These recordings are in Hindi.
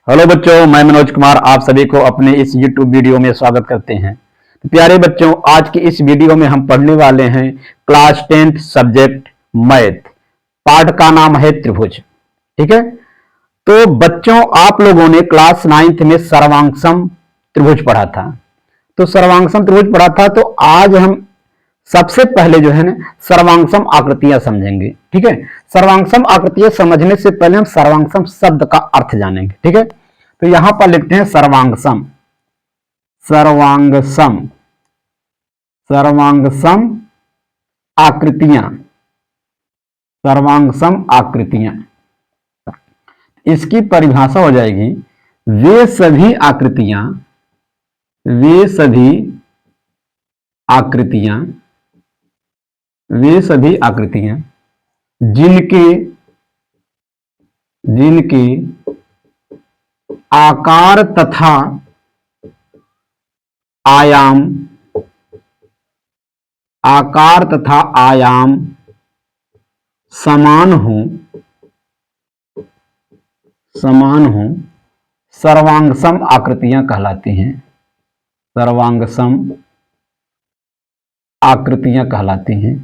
हेलो बच्चों, मैं मनोज कुमार आप सभी को अपने इस YouTube वीडियो में स्वागत करते हैं। तो प्यारे बच्चों, आज की इस वीडियो में हम पढ़ने वाले हैं क्लास 10th सब्जेक्ट मैथ। पाठ का नाम है त्रिभुज। ठीक है। तो बच्चों, आप लोगों ने क्लास 9th में सर्वांगसम त्रिभुज पढ़ा था। तो सर्वांगसम त्रिभुज पढ़ा था, तो आज हम सबसे पहले जो है ना सर्वांगसम आकृतियां समझेंगे। ठीक है। सर्वांगसम आकृतियां समझने से पहले हम सर्वांगसम शब्द का अर्थ जानेंगे। ठीक है। तो यहां पर लिखते हैं सर्वांगसम। सर्वांगसम, सर्वांगसम आकृतियां, सर्वांगसम आकृतियां। इसकी परिभाषा हो जाएगी वे सभी आकृतियां, वे सभी आकृतियां, वे सभी आकृतियां जिनके जिनके आकार तथा आयाम, आकार तथा आयाम समान हो, समान हो, सर्वांगसम आकृतियां कहलाती हैं। सर्वांगसम आकृतियां कहलाती हैं।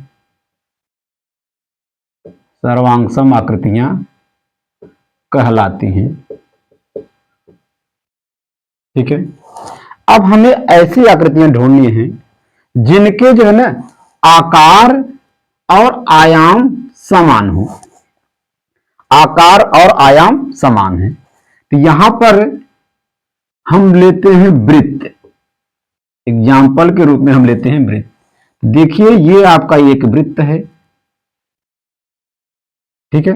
सर्वांगसम आकृतियां कहलाती हैं। ठीक है। अब हमें ऐसी आकृतियां ढूंढनी है जिनके जो है ना आकार और आयाम समान हो, आकार और आयाम समान है। तो यहां पर हम लेते हैं वृत्त, एग्जाम्पल के रूप में हम लेते हैं वृत्त। देखिए, ये आपका एक वृत्त है। ठीक है।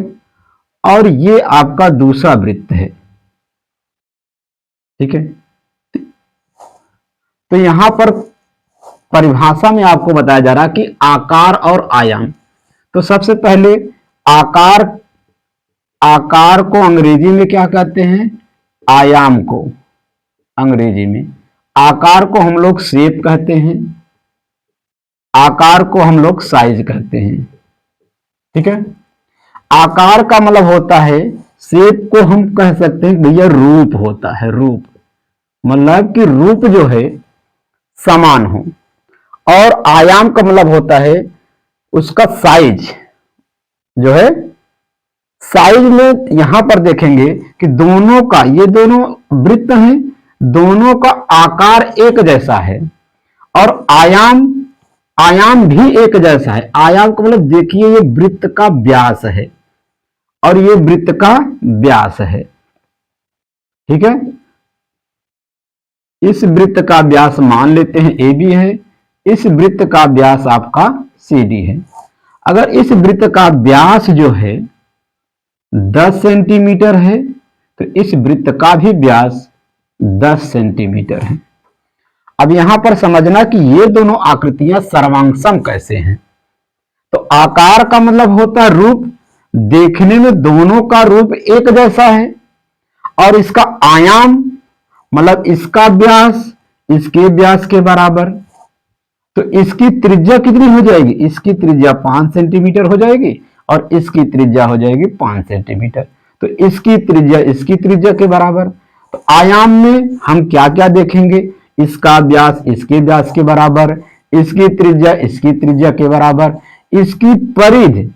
और ये आपका दूसरा वृत्त है। ठीक है। तो यहां पर परिभाषा में आपको बताया जा रहा है कि आकार और आयाम। तो सबसे पहले आकार, आकार को अंग्रेजी में क्या कहते हैं? आयाम को अंग्रेजी में। आकार को हम लोग शेप कहते हैं, आकार को हम लोग साइज कहते हैं। ठीक है। आकार का मतलब होता है, शेप को हम कह सकते हैं भैया रूप होता है, रूप मतलब कि रूप जो है समान हो। और आयाम का मतलब होता है उसका साइज जो है, साइज में यहां पर देखेंगे कि दोनों का, ये दोनों वृत्त हैं, दोनों का आकार एक जैसा है और आयाम, आयाम भी एक जैसा है। आयाम का मतलब देखिए, ये वृत्त का व्यास है और ये वृत्त का व्यास है। ठीक है। इस वृत्त का व्यास मान लेते हैं AB है, इस वृत्त का व्यास आपका CD है। अगर इस वृत्त का व्यास जो है 10 सेंटीमीटर है तो इस वृत्त का भी व्यास 10 सेंटीमीटर है। अब यहां पर समझना कि ये दोनों आकृतियां सर्वांगसम कैसे हैं। तो आकार का मतलब होता है रूप, देखने में दोनों का रूप एक जैसा है। और इसका आयाम मतलब इसका व्यास इसके व्यास के बराबर। तो इसकी त्रिज्या कितनी हो जाएगी? इसकी त्रिज्या 5 सेंटीमीटर हो जाएगी और इसकी त्रिज्या हो जाएगी 5 सेंटीमीटर। तो इसकी त्रिज्या इसकी त्रिज्या के बराबर। तो आयाम में हम क्या क्या देखेंगे? इसका व्यास इसके व्यास के बराबर, इसकी त्रिज्या इसकी त्रिज्या के बराबर, इसकी परिधि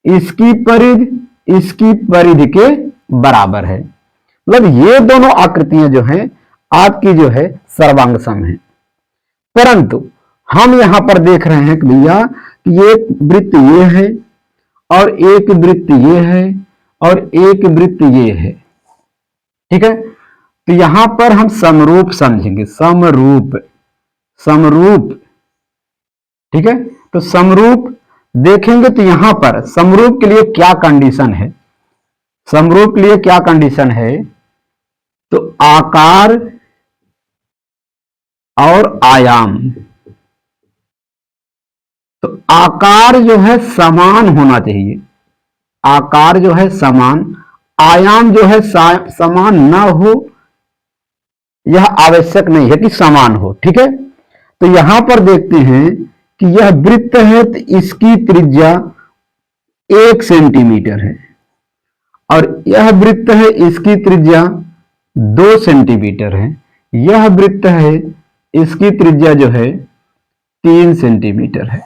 इसकी परिधि इसकी परिधि के बराबर है। मतलब ये दोनों आकृतियां जो हैं आपकी जो है सर्वांगसम है। परंतु हम यहां पर देख रहे हैं कि भैया ये वृत्त ये है और एक वृत्त ये है और एक वृत्त ये है। ठीक है। तो यहां पर हम समरूप समझेंगे, समरूप, समरूप। ठीक है। तो समरूप देखेंगे तो यहां पर समरूप के लिए क्या कंडीशन है? समरूप के लिए क्या कंडीशन है? तो आकार और आयाम, तो आकार जो है समान होना चाहिए, आकार जो है समान, आयाम जो है समान ना हो, यह आवश्यक नहीं है कि समान हो। ठीक है। तो यहां पर देखते हैं कि यह वृत्त है तो इसकी त्रिज्या 1 सेंटीमीटर है और यह वृत्त है, इसकी त्रिज्या 2 सेंटीमीटर है। यह वृत्त है, इसकी त्रिज्या जो है 3 सेंटीमीटर है।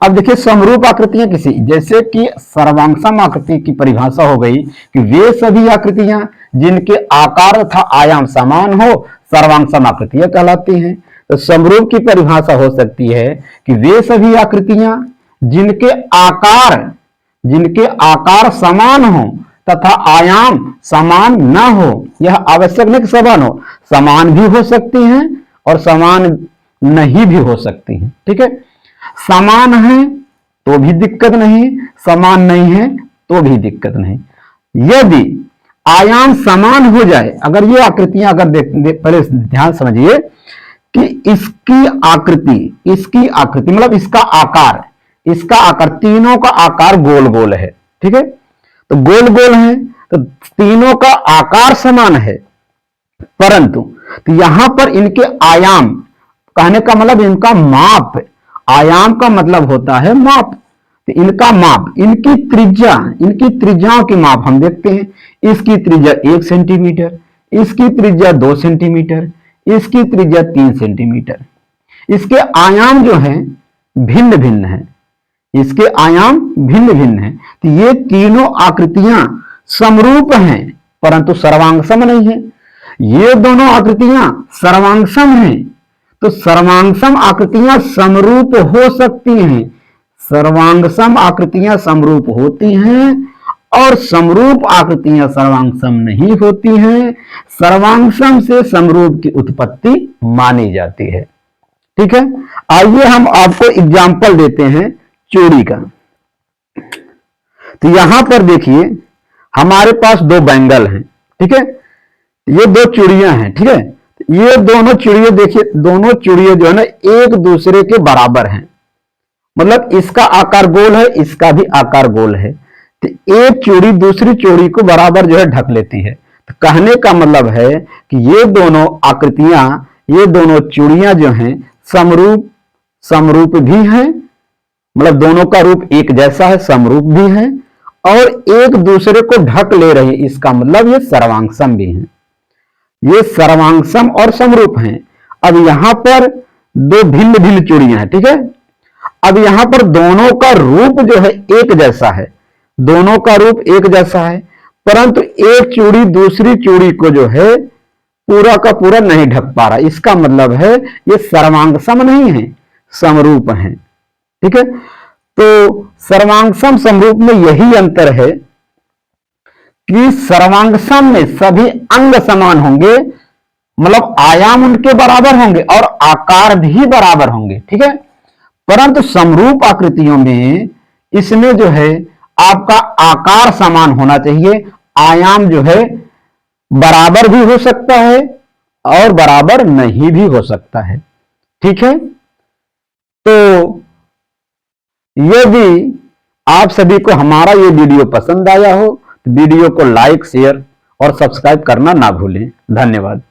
अब देखिए समरूप आकृतियां किसी, जैसे कि सर्वांगसम आकृति की परिभाषा हो गई कि वे सभी आकृतियां जिनके आकार तथा आयाम समान हो सर्वांगसम आकृतियां कहलाती हैं। तो समरूप की परिभाषा हो सकती है कि वे सभी आकृतियां जिनके आकार समान हो तथा आयाम समान न हो। यह आवश्यक नहीं कि समान हो, समान भी हो सकती हैं और समान नहीं भी हो सकती हैं। ठीक है, समान है तो भी दिक्कत नहीं, समान नहीं है तो भी दिक्कत नहीं। यदि आयाम समान हो जाए, अगर ये आकृतियां अगर पहले ध्यान समझिए कि इसकी आकृति मतलब इसका आकार तीनों का आकार गोल गोल है। ठीक है, तो गोल गोल है तो तीनों का आकार समान है, परंतु तो यहां पर इनके आयाम, कहने का मतलब इनका माप, आयाम का मतलब होता है माप। तो इनका माप, इनकी त्रिज्याओं की माप हम देखते हैं। इसकी त्रिज्या 1 सेंटीमीटर, इसकी त्रिज्या 2 सेंटीमीटर, इसकी त्रिज्या 3 सेंटीमीटर। इसके आयाम जो हैं भिन्न भिन्न हैं, इसके आयाम भिन्न भिन्न हैं। तो ये तीनों आकृतियां समरूप हैं परंतु सर्वांगसम नहीं है। ये दोनों आकृतियां सर्वांगसम हैं, तो सर्वांगसम आकृतियां समरूप हो सकती हैं। सर्वांगसम आकृतियां समरूप होती हैं और समरूप आकृतियां सर्वांगसम नहीं होती हैं। सर्वांगसम से समरूप की उत्पत्ति मानी जाती है। ठीक है, आइए हम आपको एग्जाम्पल देते हैं चूड़ी का। तो यहां पर देखिए हमारे पास 2 बैंगल हैं। ठीक है, ये 2 चूड़ियां हैं। ठीक है, ये दोनों चूड़ियां देखिए, दोनों चूड़ियां जो है ना एक दूसरे के बराबर हैं, मतलब इसका आकार गोल है, इसका भी आकार गोल है। तो एक चूड़ी दूसरी चूड़ी को बराबर जो है ढक लेती है। तो कहने का मतलब है कि ये दोनों आकृतियां, ये दोनों चूड़ियां जो हैं समरूप भी हैं, मतलब दोनों का रूप एक जैसा है, समरूप भी है और एक दूसरे को ढक ले रही है। इसका मतलब ये सर्वांगसम भी है, ये सर्वांगसम और समरूप हैं। अब यहां पर 2 भिन्न भिन्न चूड़ियां हैं। ठीक है, अब यहां पर दोनों का रूप जो है एक जैसा है, दोनों का रूप एक जैसा है, परंतु एक चूड़ी दूसरी चूड़ी को जो है पूरा का पूरा नहीं ढक पा रहा। इसका मतलब है ये सर्वांगसम नहीं है, समरूप है। ठीक है, तो सर्वांगसम समरूप में यही अंतर है कि सर्वांगसम में सभी अंग समान होंगे, मतलब आयाम उनके बराबर होंगे और आकार भी बराबर होंगे। ठीक है, परंतु समरूप आकृतियों में इसमें जो है आपका आकार समान होना चाहिए, आयाम जो है बराबर भी हो सकता है और बराबर नहीं भी हो सकता है। ठीक है, तो यदि आप सभी को हमारा ये वीडियो पसंद आया हो तो वीडियो को लाइक, शेयर और सब्सक्राइब करना ना भूलें। धन्यवाद।